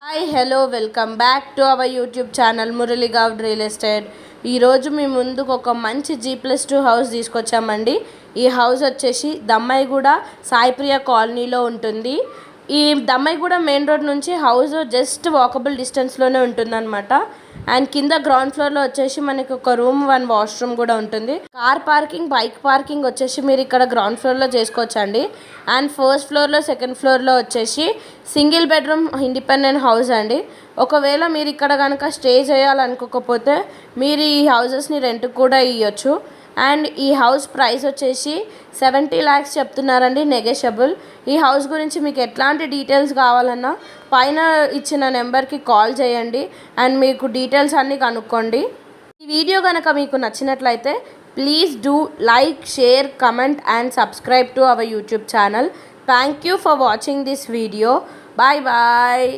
Hi hello welcome back to our YouTube channel Murali Goud real estate. ఈరోజు మీ ముందుకు ఒక మంచి G+2 హౌస్ తీసుకొచ్చామండి. ఈ హౌస్ వచ్చేసి దమ్మాయిగూడ సాయిప్రియ కాలనీలో ఉంటుంది. ఈ దమ్మాయిగూడ మెయిన్ రోడ్ నుంచి హౌస్ జస్ట్ వాకబుల్ డిస్టెన్స్లోనే ఉంటుందన్నమాట. అండ్ కింద గ్రౌండ్ ఫ్లోర్లో వచ్చేసి మనకి ఒక రూమ్ 1 వాష్రూమ్ కూడా ఉంటుంది. కార్ పార్కింగ్, బైక్ పార్కింగ్ వచ్చేసి మీరు ఇక్కడ గ్రౌండ్ ఫ్లోర్లో చేసుకోవచ్చండి. అండ్ ఫస్ట్ ఫ్లోర్లో, సెకండ్ ఫ్లోర్లో వచ్చేసి సింగిల్ బెడ్రూమ్ ఇండిపెండెంట్ హౌస్ అండి. ఒకవేళ మీరు ఇక్కడ కనుక స్టే చేయాలనుకోకపోతే మీరు ఈ హౌసెస్ని రెంట్ కూడా ఇవ్వచ్చు. అండ్ ఈ హౌస్ ప్రైస్ వచ్చేసి 70 lakhs చెప్తున్నారండి, నెగోషియబుల్. ఈ హౌస్ గురించి మీకు ఎట్లాంటి డీటెయిల్స్ కావాలన్నా పైన ఇచ్చిన నెంబర్కి కాల్ చేయండి అండ్ మీకు డీటెయిల్స్ అన్నీ కనుక్కోండి. ఈ వీడియో కనుక మీకు నచ్చినట్లయితే please do like, share, comment and subscribe to our YouTube channel. Thank you for watching this video. Bye bye.